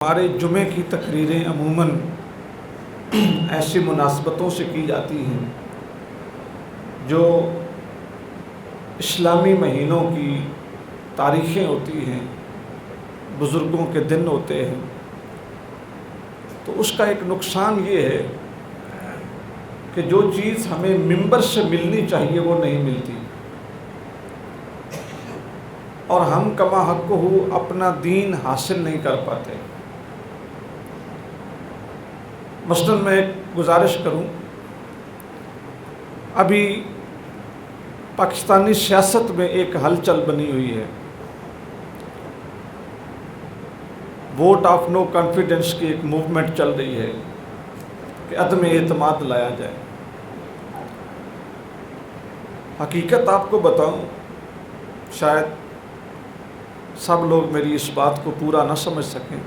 ہمارے جمعے کی تقریریں عموماً ایسی مناسبتوں سے کی جاتی ہیں جو اسلامی مہینوں کی تاریخیں ہوتی ہیں، بزرگوں کے دن ہوتے ہیں۔ تو اس کا ایک نقصان یہ ہے کہ جو چیز ہمیں ممبر سے ملنی چاہیے وہ نہیں ملتی، اور ہم کما حق ہو اپنا دین حاصل نہیں کر پاتے۔ مثلاً میں ایک گزارش کروں، ابھی پاکستانی سیاست میں ایک ہلچل بنی ہوئی ہے، ووٹ آف نو کانفیڈنس کی ایک موومنٹ چل رہی ہے کہ عدم اعتماد لایا جائے۔ حقیقت آپ کو بتاؤں، شاید سب لوگ میری اس بات کو پورا نہ سمجھ سکیں،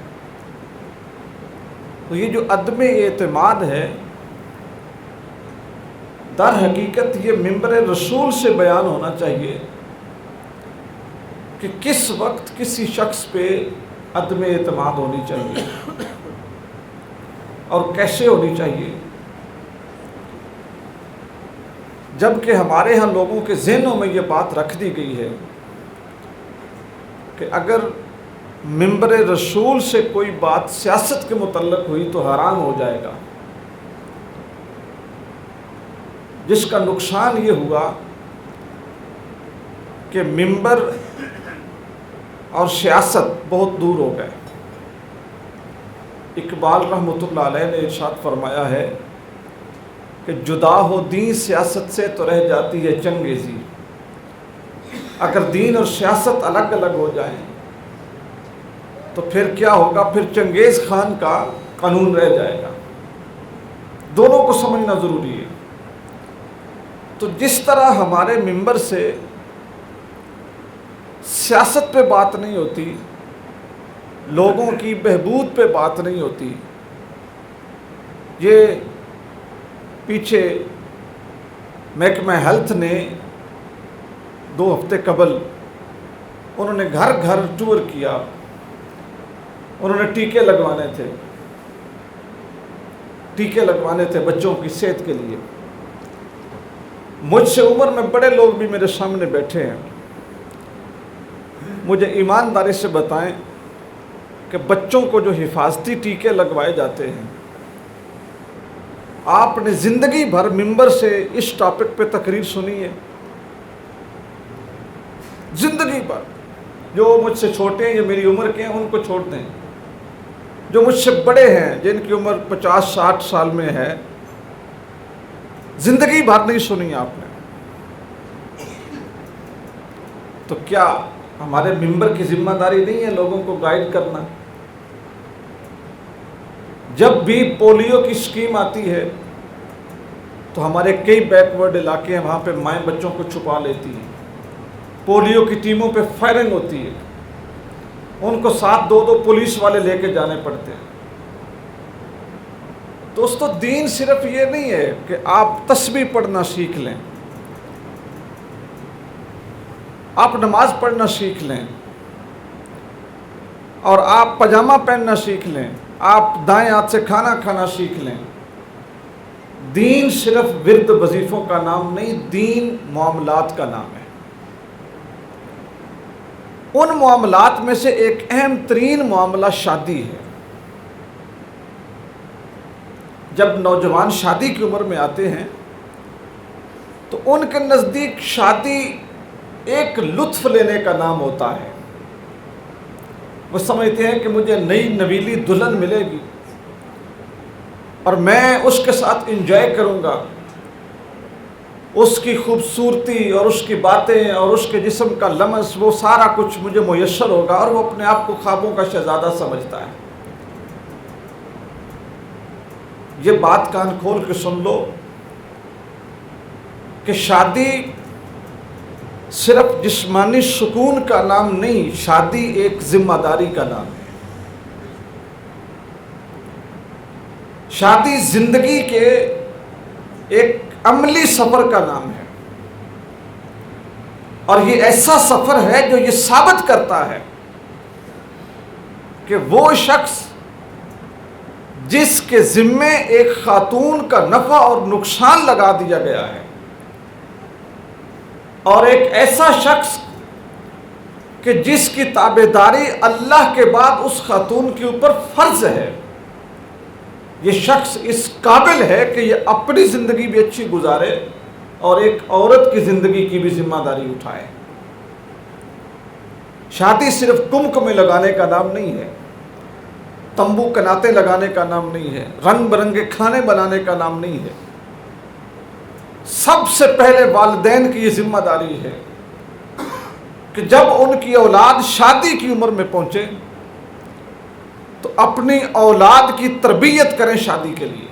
تو یہ جو عدم اعتماد ہے در حقیقت یہ ممبر رسول سے بیان ہونا چاہیے کہ کس وقت کسی شخص پہ عدم اعتماد ہونی چاہیے اور کیسے ہونی چاہیے، جبکہ ہمارے ہاں لوگوں کے ذہنوں میں یہ بات رکھ دی گئی ہے کہ اگر ممبر رسول سے کوئی بات سیاست کے متعلق ہوئی تو حرام ہو جائے گا، جس کا نقصان یہ ہوا کہ ممبر اور سیاست بہت دور ہو گئے۔ اقبال رحمۃ اللہ علیہ نے ارشاد فرمایا ہے کہ جدا ہو دین سیاست سے تو رہ جاتی ہے چنگیزی۔ اگر دین اور سیاست الگ الگ ہو جائیں تو پھر کیا ہوگا؟ پھر چنگیز خان کا قانون رہ جائے گا۔ دونوں کو سمجھنا ضروری ہے۔ تو جس طرح ہمارے ممبر سے سیاست پہ بات نہیں ہوتی، لوگوں کی بہبود پہ بات نہیں ہوتی، یہ پیچھے محکمہ ہیلتھ نے 2 ہفتے قبل انہوں نے گھر گھر ٹور کیا، انہوں نے ٹیکے لگوانے تھے بچوں کی صحت کے لیے۔ مجھ سے عمر میں بڑے لوگ بھی میرے سامنے بیٹھے ہیں، مجھے ایمانداری سے بتائیں کہ بچوں کو جو حفاظتی ٹیکے لگوائے جاتے ہیں، آپ نے زندگی بھر ممبر سے اس ٹاپک پہ تقریر سنی ہے؟ زندگی بھر۔ جو مجھ سے چھوٹے ہیں، جو میری عمر کے ہیں، ان کو چھوڑ دیں، جو مجھ سے بڑے ہیں، جن کی عمر 50-60 سال میں ہے، زندگی بھر نہیں سنی آپ نے۔ تو کیا ہمارے ممبر کی ذمہ داری نہیں ہے لوگوں کو گائیڈ کرنا؟ جب بھی پولیو کی اسکیم آتی ہے تو ہمارے کئی بیک ورڈ علاقے ہیں، وہاں پہ مائیں بچوں کو چھپا لیتی ہیں، پولیو کی ٹیموں پہ فائرنگ ہوتی ہے، ان کو ساتھ 2 پولیس والے لے کے جانے پڑتے ہیں۔ دوستو، دین صرف یہ نہیں ہے کہ آپ تسبیح پڑھنا سیکھ لیں، آپ نماز پڑھنا سیکھ لیں، اور آپ پاجامہ پہننا سیکھ لیں، آپ دائیں ہاتھ سے کھانا کھانا سیکھ لیں۔ دین صرف ورد وظیفوں کا نام نہیں، دین معاملات کا نام ہے۔ ان معاملات میں سے ایک اہم ترین معاملہ شادی ہے۔ جب نوجوان شادی کی عمر میں آتے ہیں تو ان کے نزدیک شادی ایک لطف لینے کا نام ہوتا ہے۔ وہ سمجھتے ہیں کہ مجھے نئی نویلی دلہن ملے گی اور میں اس کے ساتھ انجوائے کروں گا، اس کی خوبصورتی اور اس کی باتیں اور اس کے جسم کا لمس، وہ سارا کچھ مجھے میسر ہوگا، اور وہ اپنے آپ کو خوابوں کا شہزادہ سمجھتا ہے۔ یہ بات کان کھول کے سن لو کہ شادی صرف جسمانی سکون کا نام نہیں، شادی ایک ذمہ داری کا نام ہے۔ شادی زندگی کے ایک عملی سفر کا نام ہے، اور یہ ایسا سفر ہے جو یہ ثابت کرتا ہے کہ وہ شخص جس کے ذمے ایک خاتون کا نفع اور نقصان لگا دیا گیا ہے، اور ایک ایسا شخص کہ جس کی تابعداری اللہ کے بعد اس خاتون کے اوپر فرض ہے، یہ شخص اس قابل ہے کہ یہ اپنی زندگی بھی اچھی گزارے اور ایک عورت کی زندگی کی بھی ذمہ داری اٹھائے۔ شادی صرف کمکمے لگانے کا نام نہیں ہے، تمبو کناتے لگانے کا نام نہیں ہے، رنگ برنگے کھانے بنانے کا نام نہیں ہے۔ سب سے پہلے والدین کی یہ ذمہ داری ہے کہ جب ان کی اولاد شادی کی عمر میں پہنچے تو اپنی اولاد کی تربیت کریں شادی کے لیے،